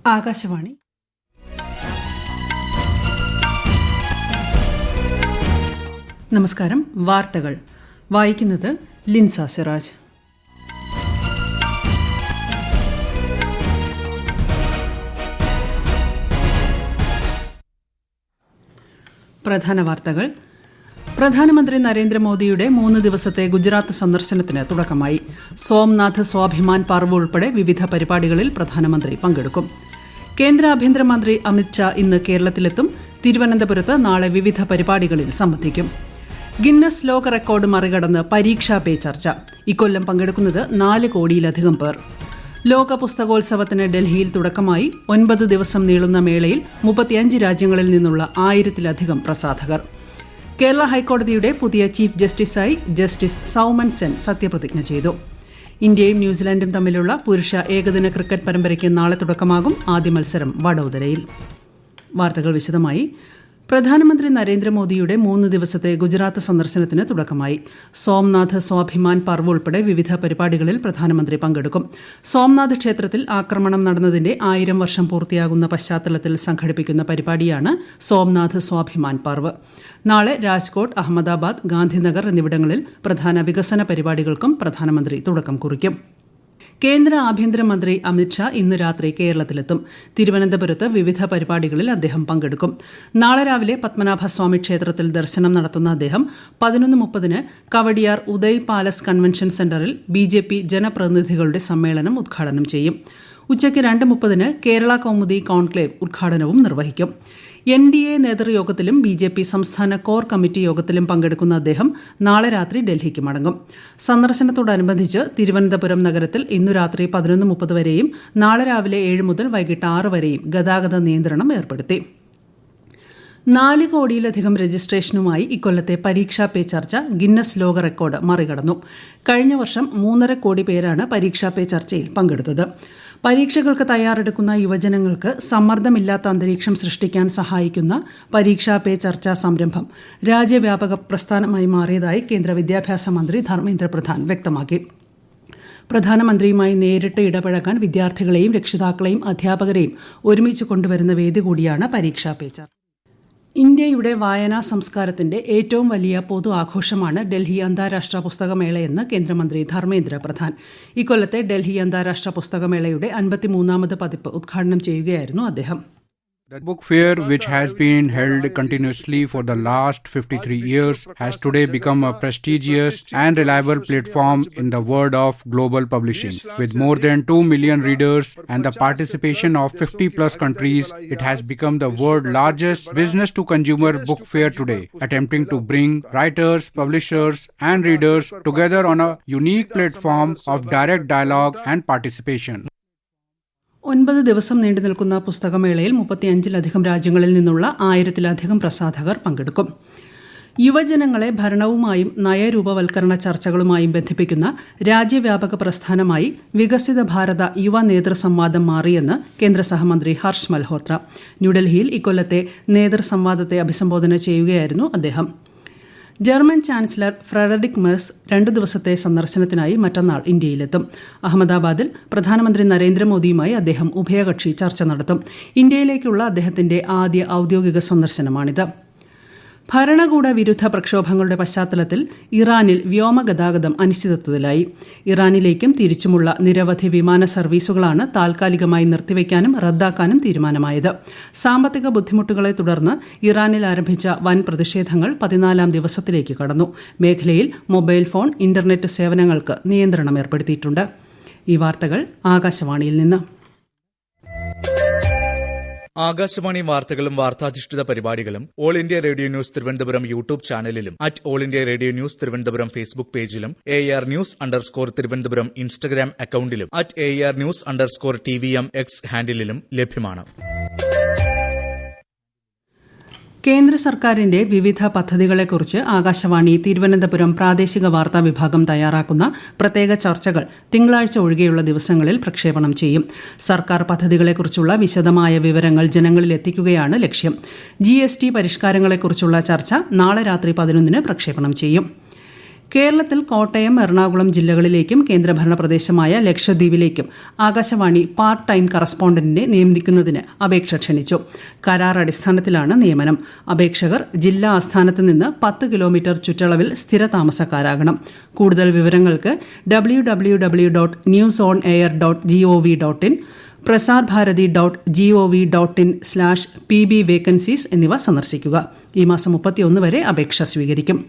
ആകാശവാണി. നമസ്കാരം. വാർത്തകൾ വായിക്കുന്നത് ലിൻസ സിറാജ്. പ്രധാന വാർത്തകൾ. പ്രധാനമന്ത്രി നരേന്ദ്രമോദിയുടെ 3 ദിവസത്തെ ഗുജറാത്ത് സന്ദർശനത്തിന് തുടക്കമായി. സോംനാഥ് സ്വാഭിമാൻ പർവ് ഉൾപ്പെടെ വിവിധ പരിപാടികളിൽ പ്രധാനമന്ത്രി പങ്കെടുക്കും. കേന്ദ്ര ആഭ്യന്തരമന്ത്രി അമിത് ഷാ ഇന്ന് കേരളത്തിലെത്തും. തിരുവനന്തപുരത്ത് നാളെ വിവിധ പരിപാടികളിൽ സംബന്ധിക്കും. ഗിന്നസ് ലോക റെക്കോർഡ് മറികടന്ന് പരീക്ഷാ പേ ചർച്ച. ഇക്കൊല്ലം പങ്കെടുക്കുന്നത് 4 കോടിയിലധികം പേർ. ലോക പുസ്തകോത്സവത്തിന് ഡൽഹിയിൽ തുടക്കമായി. 9 ദിവസം നീളുന്ന മേളയിൽ 35 രാജ്യങ്ങളിൽ നിന്നുള്ള 1000-ലധികം പ്രസാധകർ. കേരള ഹൈക്കോടതിയുടെ പുതിയ ചീഫ് ജസ്റ്റിസായി ജസ്റ്റിസ് സൗമൻ സെൻ സത്യപ്രതിജ്ഞ ചെയ്തു. ഇന്ത്യയും ന്യൂസിലാൻഡും തമ്മിലുള്ള പുരുഷ ഏകദിന ക്രിക്കറ്റ് പരമ്പരയ്ക്ക് നാളെ തുടക്കമാകും. ആദ്യ മത്സരം വഡോദരയിൽ. വാർത്തകൾ വിശദമായി. പ്രധാനമന്ത്രി നരേന്ദ്രമോദിയുടെ 3 ദിവസത്തെ ഗുജറാത്ത് സന്ദർശനത്തിന് തുടക്കമായി. സോംനാഥ് സ്വാഭിമാൻ പർവ് ഉൾപ്പെടെ വിവിധ പരിപാടികളിൽ പ്രധാനമന്ത്രി പങ്കെടുക്കും. സോംനാഥ് ക്ഷേത്രത്തിൽ ആക്രമണം നടന്നതിന്റെ 1000 വർഷം പൂർത്തിയാകുന്ന പശ്ചാത്തലത്തിൽ സംഘടിപ്പിക്കുന്ന പരിപാടിയാണ് സോംനാഥ് സ്വാഭിമാൻ പർവ്. നാളെ രാജ്കോട്ട്, അഹമ്മദാബാദ്, ഗാന്ധിനഗർ എന്നിവിടങ്ങളിൽ പ്രധാന വികസന പരിപാടികൾക്കും പ്രധാനമന്ത്രി തുടക്കം കുറിക്കും. കേന്ദ്ര ആഭ്യന്തരമന്ത്രി അമിത് ഷാ ഇന്ന് രാത്രി കേരളത്തിലെത്തും. തിരുവനന്തപുരത്ത് വിവിധ പരിപാടികളിൽ അദ്ദേഹം പങ്കെടുക്കും. നാളെ രാവിലെ പത്മനാഭസ്വാമി ക്ഷേത്രത്തിൽ ദർശനം നടത്തുന്ന അദ്ദേഹം 11:30 കവടിയാർ ഉദയ് പാലസ് കൺവെൻഷൻ സെന്ററിൽ BJP ജനപ്രതിനിധികളുടെ സമ്മേളനം ഉദ്ഘാടനം ചെയ്യും. ഉച്ചയ്ക്ക് 2:30 കേരള കൗമുദി കോൺക്ലേവ് ഉദ്ഘാടനവും നിർവഹിക്കും. NDA നേതൃയോഗത്തിലും BJP സംസ്ഥാന കോർ കമ്മിറ്റി യോഗത്തിലും പങ്കെടുക്കുന്ന അദ്ദേഹം നാളെ രാത്രി ഡൽഹിക്ക് മടങ്ങും. സന്ദർശനത്തോടനുബന്ധിച്ച് തിരുവനന്തപുരം നഗരത്തിൽ ഇന്നു രാത്രി 11:30 വരെയും നാളെ രാവിലെ 7 മുതൽ വൈകിട്ട് 6 വരെയും ഗതാഗത നിയന്ത്രണം ഏർപ്പെടുത്തി. 4 കോടിയിലധികം രജിസ്ട്രേഷനുമായി ഇക്കൊല്ലത്തെ പരീക്ഷാ പേ ചർച്ച ഗിന്നസ് ലോക റെക്കോർഡ് മറികടന്നു. കഴിഞ്ഞ വർഷം 3.5 കോടി പേരാണ് പരീക്ഷാ പേ ചർച്ചയിൽ പങ്കെടുത്തത്. പരീക്ഷകൾക്ക് തയ്യാറെടുക്കുന്ന യുവജനങ്ങൾക്ക് സമ്മർദ്ദമില്ലാത്ത അന്തരീക്ഷം സൃഷ്ടിക്കാൻ സഹായിക്കുന്ന പരീക്ഷാ പേ ചർച്ചാ സംരംഭം രാജ്യവ്യാപക പ്രസ്ഥാനമായി മാറിയതായി കേന്ദ്ര വിദ്യാഭ്യാസ മന്ത്രി ധർമ്മേന്ദ്ര പ്രധാൻ വ്യക്തമാക്കി. പ്രധാനമന്ത്രിയുമായി നേരിട്ട് ഇടപഴകാൻ വിദ്യാർത്ഥികളെയും രക്ഷിതാക്കളെയും അധ്യാപകരെയും ഒരുമിച്ച് കൊണ്ടുവരുന്ന വേദി കൂടിയാണ് പരീക്ഷാ പേ ചർച്ച. ഇന്ത്യയുടെ വായനാ സംസ്കാരത്തിന്റെ ഏറ്റവും വലിയ പൊതു ആഘോഷമാണ് ഡൽഹി അന്താരാഷ്ട്ര പുസ്തകമേളയെന്ന് കേന്ദ്രമന്ത്രി ധർമ്മേന്ദ്ര പ്രധാൻ. ഇക്കൊല്ലത്തെ ഡൽഹി അന്താരാഷ്ട്ര പുസ്തകമേളയുടെ 53ാമത് പതിപ്പ് ഉദ്ഘാടനം ചെയ്യുകയായിരുന്നു അദ്ദേഹം. The book fair, which has been held continuously for the last 53 years, has today become a prestigious and reliable platform in the world of global publishing. With more than 2 million readers and the participation of 50+ countries, it has become the world's largest business-to-consumer book fair today, attempting to bring writers, publishers, and readers together on a unique platform of direct dialogue and participation. 9 ദിവസം നീണ്ടു നിൽക്കുന്ന പുസ്തകമേളയിൽ 35-ലധികം രാജ്യങ്ങളിൽ നിന്നുള്ള 1000-ലധികം പ്രസാധകർ പങ്കെടുക്കും. യുവജനങ്ങളെ ഭരണവുമായും നയരൂപവൽക്കരണ ചർച്ചകളുമായും ബന്ധിപ്പിക്കുന്ന രാജ്യവ്യാപക പ്രസ്ഥാനമായി വികസിത ഭാരത യുവ നേതൃസംവാദം മാറിയെന്ന് കേന്ദ്ര സഹമന്ത്രി ഹർഷ് മൽഹോത്ര. ന്യൂഡൽഹിയിൽ ഇക്കൊല്ലത്തെ നേതൃസംവാദത്തെ അഭിസംബോധന ചെയ്യുകയായിരുന്നു അദ്ദേഹം. ജർമ്മൻ ചാൻസലർ ഫ്രെഡറിക് മെർസ് 2 ദിവസത്തെ സന്ദർശനത്തിനായി മറ്റന്നാൾ ഇന്ത്യയിലെത്തും. അഹമ്മദാബാദിൽ പ്രധാനമന്ത്രി നരേന്ദ്രമോദിയുമായി അദ്ദേഹം ഉഭയകക്ഷി ചർച്ച നടത്തും. ഇന്ത്യയിലേക്കുള്ള അദ്ദേഹത്തിന്റെ ആദ്യ ഔദ്യോഗിക സന്ദർശനമാണിത്. ഭരണകൂട വിരുദ്ധ പ്രക്ഷോഭങ്ങളുടെ പശ്ചാത്തലത്തിൽ ഇറാനിൽ വ്യോമഗതാഗതം അനിശ്ചിതത്വത്തിലായി. ഇറാനിലേക്കും തിരിച്ചുമുള്ള നിരവധി വിമാന സർവീസുകളാണ് താൽക്കാലികമായി നിർത്തിവെക്കാനും റദ്ദാക്കാനും തീരുമാനമായത്. സാമ്പത്തിക ബുദ്ധിമുട്ടുകളെ തുടർന്ന് ഇറാനിൽ ആരംഭിച്ച വൻ പ്രതിഷേധങ്ങൾ 14ാം ദിവസത്തിലേക്ക് കടന്നു. മേഖലയിൽ മൊബൈൽ ഫോൺ, ഇന്റർനെറ്റ് സേവനങ്ങൾക്ക് നിയന്ത്രണം ഏർപ്പെടുത്തിയിട്ടുണ്ട്. ഈ വാർത്തകൾ ആകാശവാണിയിൽ നിന്ന്. ആകാശവാണി വാർത്തകളും വാർത്താധിഷ്ഠിത പരിപാടികളും all India radio news Thiruvananthapuram YouTube ചാനലിലും all India radio news Thiruvananthapuram Facebook പേജിലും AR News_ തിരുവനന്തപുരം ഇൻസ്റ്റഗ്രാം അക്കൌണ്ടിലും AR News_TVM X ഹാൻഡിലും ലഭ്യമാണ്. കേന്ദ്ര സർക്കാരിന്റെ വിവിധ പദ്ധതികളെക്കുറിച്ച് ആകാശവാണി തിരുവനന്തപുരം പ്രാദേശിക വാർത്താ വിഭാഗം തയ്യാറാക്കുന്ന പ്രത്യേക ചർച്ചകൾ തിങ്കളാഴ്ച ഒഴികെയുള്ള ദിവസങ്ങളിൽ പ്രക്ഷേപണം ചെയ്യും. സർക്കാർ പദ്ധതികളെക്കുറിച്ചുള്ള വിശദമായ വിവരങ്ങൾ ജനങ്ങളിൽ എത്തിക്കുകയാണ് ലക്ഷ്യം. GST പരിഷ്കാരങ്ങളെക്കുറിച്ചുള്ള ചർച്ച നാളെ രാത്രി 11-ന് പ്രക്ഷേപണം ചെയ്യും. കേരളത്തിൽ കോട്ടയം, എറണാകുളം ജില്ലകളിലേക്കും കേന്ദ്രഭരണ പ്രദേശമായ ലക്ഷദ്വീപിലേക്കും ആകാശവാണി പാർട്ട് ടൈം കറസ്പോണ്ടന്റിനെ നിയമിക്കുന്നതിന് അപേക്ഷ ക്ഷണിച്ചു. കരാർ അടിസ്ഥാനത്തിലാണ് നിയമനം. അപേക്ഷകർ ജില്ലാ ആസ്ഥാനത്ത് നിന്ന് 10 കിലോമീറ്റർ ചുറ്റളവിൽ സ്ഥിരതാമസക്കാരാകണം. കൂടുതൽ വിവരങ്ങൾക്ക് www.newsonair.gov.in, prasarbharati.gov.in/pb vacancies എന്നിവ സന്ദർശിക്കുക. ഈ മാസം 31 വരെ അപേക്ഷ സ്വീകരിക്കും.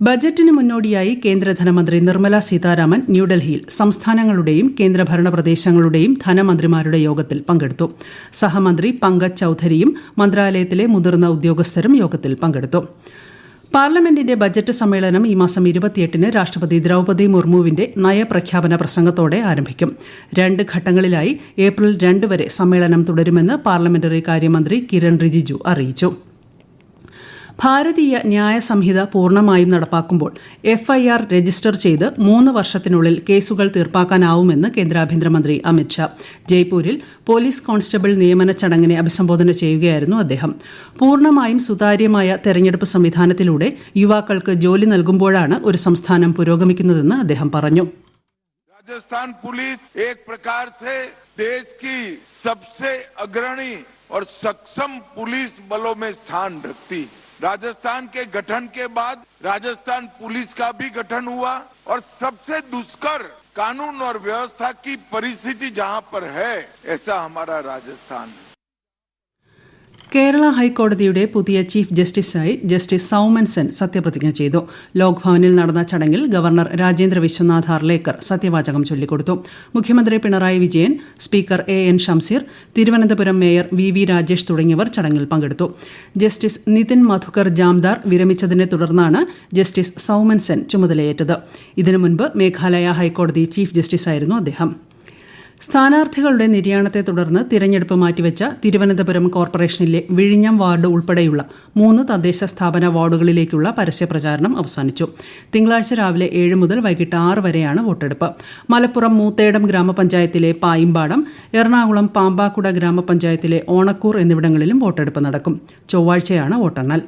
ബജറ്റിന് മുന്നോടിയായി കേന്ദ്ര ധനമന്ത്രി നിർമ്മല സീതാരാമൻ ന്യൂഡൽഹിയിൽ സംസ്ഥാനങ്ങളുടെയും കേന്ദ്രഭരണ പ്രദേശങ്ങളുടെയും ധനമന്ത്രിമാരുടെ യോഗത്തിൽ പങ്കെടുത്തു. സഹമന്ത്രി പങ്കജ് ചൌധരിയും മന്ത്രാലയത്തിലെ മുതിർന്ന ഉദ്യോഗസ്ഥരും യോഗത്തിൽ പങ്കെടുത്തു. പാർലമെന്റിന്റെ ബജറ്റ് സമ്മേളനം ഈ മാസം 28-ന് രാഷ്ട്രപതി ദ്രൌപദി മുർമുവിന്റെ നയപ്രഖ്യാപന പ്രസംഗത്തോടെ ആരംഭിക്കും. 2 ഘട്ടങ്ങളിലായി ഏപ്രിൽ 2 വരെ സമ്മേളനം തുടരുമെന്ന് പാർലമെന്ററി കാര്യമന്ത്രി കിരൺ റിജിജു അറിയിച്ചു. ഭാരതീയ ന്യായ സംഹിത പൂർണ്ണമായും നടപ്പാക്കുമ്പോൾ FIR രജിസ്റ്റർ ചെയ്ത് 3 വർഷത്തിനുള്ളിൽ കേസുകൾ തീർപ്പാക്കാനാവുമെന്ന് കേന്ദ്ര ആഭ്യന്തരമന്ത്രി അമിത്ഷാ. ജയ്പൂരിൽ പോലീസ് കോൺസ്റ്റബിൾ നിയമന ചടങ്ങിനെ അഭിസംബോധന ചെയ്യുകയായിരുന്നു അദ്ദേഹം. പൂർണ്ണമായും സുതാര്യമായ തെരഞ്ഞെടുപ്പ് സംവിധാനത്തിലൂടെ യുവാക്കൾക്ക് ജോലി നൽകുമ്പോഴാണ് ഒരു സംസ്ഥാനം പുരോഗമിക്കുന്നതെന്ന് അദ്ദേഹം പറഞ്ഞു. राजस्थान पुलिस एक प्रकार से देश की सबसे अग्रणी और सक्षम पुलिस बलों में स्थान रखती है. राजस्थान के गठन के बाद राजस्थान पुलिस का भी गठन हुआ और सबसे दुष्कर कानून और व्यवस्था की परिस्थिति जहां पर है ऐसा हमारा राजस्थान है. കേരള ഹൈക്കോടതിയുടെ പുതിയ ചീഫ് ജസ്റ്റിസായി ജസ്റ്റിസ് സൌമൻ സെൻ സത്യപ്രതിജ്ഞ ചെയ്തു. ലോക്ഭവനിൽ നടന്ന ചടങ്ങിൽ ഗവർണർ രാജേന്ദ്ര വിശ്വനാഥ് അർലേക്കർ സത്യവാചകം ചൊല്ലിക്കൊടുത്തു. മുഖ്യമന്ത്രി Pinarayi Vijayan, speaker AN Shamseer, Thiruvananthapuram mayor VV Rajesh തുടങ്ങിയവർ ചടങ്ങിൽ പങ്കെടുത്തു. ജസ്റ്റിസ് നിതിൻ മധുക്കർ ജാംദാർ വിരമിച്ചതിനെ തുടർന്നാണ് ജസ്റ്റിസ് സൌമൻ സെൻ ചുമതലയേറ്റത്. ഇതിനു മുൻപ് മേഘാലയ ഹൈക്കോടതി ചീഫ് ജസ്റ്റിസായിരുന്നു അദ്ദേഹം. സ്ഥാനാർത്ഥികളുടെ നിര്യാണത്തെ തുടർന്ന് തിരഞ്ഞെടുപ്പ് മാറ്റിവെച്ച തിരുവനന്തപുരം കോർപ്പറേഷനിലെ വിഴിഞ്ഞം വാർഡ് ഉൾപ്പെടെയുള്ള 3 തദ്ദേശ സ്ഥാപന വാർഡുകളിലേക്കുള്ള പരസ്യപ്രചാരണം അവസാനിച്ചു. തിങ്കളാഴ്ച രാവിലെ 7 മുതൽ വൈകിട്ട് 6 വരെയാണ് വോട്ടെടുപ്പ്. മലപ്പുറം മൂത്തേടം ഗ്രാമപഞ്ചായത്തിലെ പായിമ്പാടം, എറണാകുളം പാമ്പാക്കുട ഗ്രാമപഞ്ചായത്തിലെ ഓണക്കൂർ എന്നിവിടങ്ങളിലും വോട്ടെടുപ്പ് നടക്കും. ചൊവ്വാഴ്ചയാണ് വോട്ടെണ്ണൽ.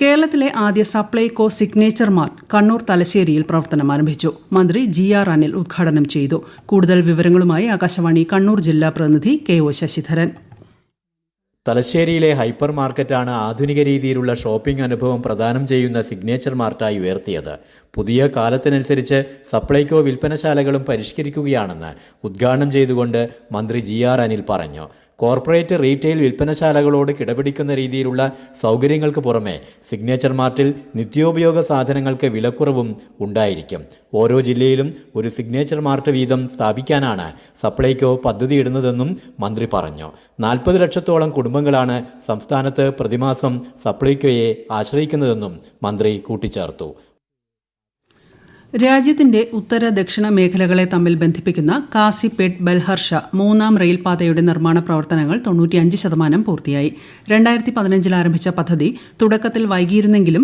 കേരളത്തിലെ ആദ്യ സപ്ലൈകോ സിഗ്നേച്ചർ മാർട്ട് കണ്ണൂർ തലശ്ശേരിയിൽ പ്രവർത്തനം ആരംഭിച്ചു. മന്ത്രി GR അനിൽ ഉദ്ഘാടനം ചെയ്തു. കൂടുതൽ വിവരങ്ങളുമായി ആകാശവാണി കണ്ണൂർ ജില്ലാ പ്രതിനിധി KO ശശിധരൻ. തലശ്ശേരിയിലെ ഹൈപ്പർ മാർക്കറ്റാണ് ആധുനിക രീതിയിലുള്ള ഷോപ്പിംഗ് അനുഭവം പ്രദാനം ചെയ്യുന്ന സിഗ്നേച്ചർ മാർട്ടായി ഉയർത്തിയത്. പുതിയ കാലത്തിനനുസരിച്ച് സപ്ലൈകോ വിൽപ്പനശാലകളും പരിഷ്കരിക്കുകയാണെന്ന് ഉദ്ഘാടനം ചെയ്തുകൊണ്ട് മന്ത്രി GR അനിൽ പറഞ്ഞു. കോർപ്പറേറ്റ് റീറ്റെയിൽ വിൽപ്പനശാലകളോട് കിടപിടിക്കുന്ന രീതിയിലുള്ള സൗകര്യങ്ങൾക്ക് പുറമെ സിഗ്നേച്ചർ മാർട്ടിൽ നിത്യോപയോഗ സാധനങ്ങൾക്ക് വിലക്കുറവും ഉണ്ടായിരിക്കും. ഓരോ ജില്ലയിലും ഒരു സിഗ്നേച്ചർ മാർട്ട് വീതം സ്ഥാപിക്കാനാണ് സപ്ലൈകോ പദ്ധതിയിടുന്നതെന്നും മന്ത്രി പറഞ്ഞു. 40 ലക്ഷത്തോളം കുടുംബങ്ങളാണ് സംസ്ഥാനത്ത് പ്രതിമാസം സപ്ലൈകോയെ ആശ്രയിക്കുന്നതെന്നും മന്ത്രി കൂട്ടിച്ചേർത്തു. രാജ്യത്തിന്റെ ഉത്തര ദക്ഷിണ മേഖലകളെ തമ്മിൽ ബന്ധിപ്പിക്കുന്ന കാസിപേട്ട് ബൽഹർഷ 3ാം റെയിൽപാതയുടെ നിർമ്മാണ പ്രവർത്തനങ്ങൾ 95% പൂർത്തിയായി. 2015-ൽ ആരംഭിച്ച പദ്ധതി തുടക്കത്തിൽ വൈകിയിരുന്നെങ്കിലും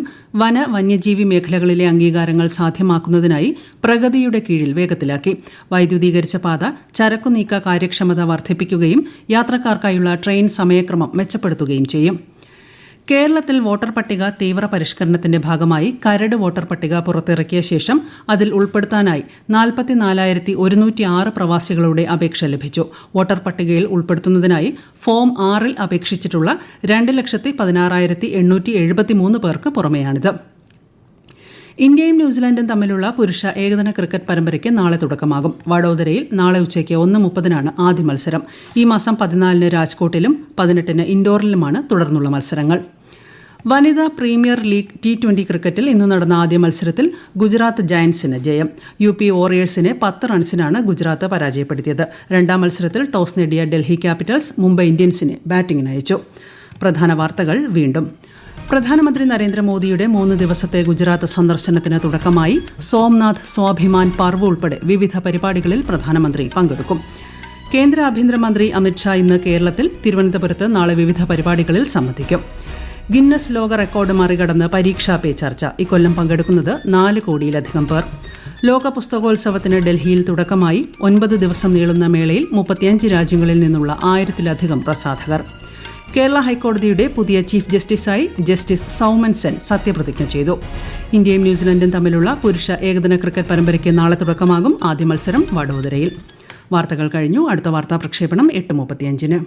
വന്യജീവി മേഖലകളിലെ അംഗീകാരങ്ങൾ സാധ്യമാക്കുന്നതിനായി പ്രഗതിയുടെ കീഴിൽ വേഗത്തിലാക്കി. വൈദ്യുതീകരിച്ച പാത ചരക്കുനീക്ക കാര്യക്ഷമത വർദ്ധിപ്പിക്കുകയും യാത്രക്കാർക്കായുള്ള ട്രെയിൻ സമയക്രമം മെച്ചപ്പെടുത്തുകയും ചെയ്യും. കേരളത്തിൽ വോട്ടർ പട്ടിക തീവ്ര പരിഷ്കരണത്തിന്റെ ഭാഗമായി കരട് വോട്ടർ പട്ടിക പുറത്തിറക്കിയ ശേഷം അതിൽ ഉൾപ്പെടുത്താനായി 44,106 പ്രവാസികളുടെ അപേക്ഷ ലഭിച്ചു. വോട്ടർ പട്ടികയിൽ ഉൾപ്പെടുത്തുന്നതിനായി ഫോം 6-ൽ അപേക്ഷിച്ചിട്ടുള്ള 2,16,873 പേർക്ക് പുറമെയാണിത്. ഇന്ത്യയും ന്യൂസിലാൻഡും തമ്മിലുള്ള പുരുഷ ഏകദിന ക്രിക്കറ്റ് പരമ്പരയ്ക്ക് നാളെ തുടക്കമാകും. വഡോദരയിൽ നാളെ ഉച്ചയ്ക്ക് 1:30-നാണ് ആദ്യ മത്സരം. ഈ മാസം 14-ന് രാജ്കോട്ടിലും 18-ന് ഇൻഡോറിലുമാണ് തുടർന്നുള്ള മത്സരങ്ങൾ. വനിതാ പ്രീമിയർ ലീഗ് T20 ക്രിക്കറ്റിൽ ഇന്ന് നടന്ന ആദ്യ മത്സരത്തിൽ ഗുജറാത്ത് ജയന്റ്സിന് ജയം. UP വോറിയേഴ്സിനെ 10 റൺസിനാണ് ഗുജറാത്ത് പരാജയപ്പെടുത്തിയത്. 2ാം മത്സരത്തിൽ ടോസ് നേടിയ ഡൽഹി ക്യാപിറ്റൽസ് മുംബൈ ഇന്ത്യൻസിനെ ബാറ്റിംഗിന് അയച്ചു. പ്രധാന വാർത്തകൾ വീണ്ടും. പ്രധാനമന്ത്രി നരേന്ദ്രമോദിയുടെ 3 ദിവസത്തെ ഗുജറാത്ത് സന്ദർശനത്തിന് തുടക്കമായി. സോംനാഥ് സ്വാഭിമാൻ പർവ് ഉൾപ്പെടെ വിവിധ പരിപാടികളിൽ പ്രധാനമന്ത്രി പങ്കെടുക്കും. കേന്ദ്ര ആഭ്യന്തരമന്ത്രി അമിത്ഷാ ഇന്ന് കേരളത്തിൽ, തിരുവനന്തപുരത്ത് നാളെ വിവിധ പരിപാടികളിൽ സംബന്ധിക്കും. ഗിന്നസ് ലോക റെക്കോർഡ് മറികടന്ന് പരീക്ഷാ പേ ചർച്ച. ഇക്കൊല്ലം പങ്കെടുക്കുന്നത് 4 കോടിയിലധികം പേർ. ലോക പുസ്തകോത്സവത്തിന് ഡൽഹിയിൽ തുടക്കമായി. 9 ദിവസം നീളുന്ന മേളയിൽ 35 രാജ്യങ്ങളിൽ നിന്നുള്ള 1000-ലധികം പ്രസാധകർ. കേരള ഹൈക്കോടതിയുടെ പുതിയ ചീഫ് ജസ്റ്റിസായി ജസ്റ്റിസ് സൌമൻ സെൻ സത്യപ്രതിജ്ഞ ചെയ്തു. ഇന്ത്യയും ന്യൂസിലൻഡും തമ്മിലുള്ള പുരുഷ ഏകദിന ക്രിക്കറ്റ് പരമ്പരയ്ക്ക് നാളെ തുടക്കമാകും. ആദ്യ മത്സരം വഡോദരയിൽ. വാർത്തകൾ കഴിഞ്ഞു. അടുത്ത വാർത്താ പ്രക്ഷേപണം 8:35.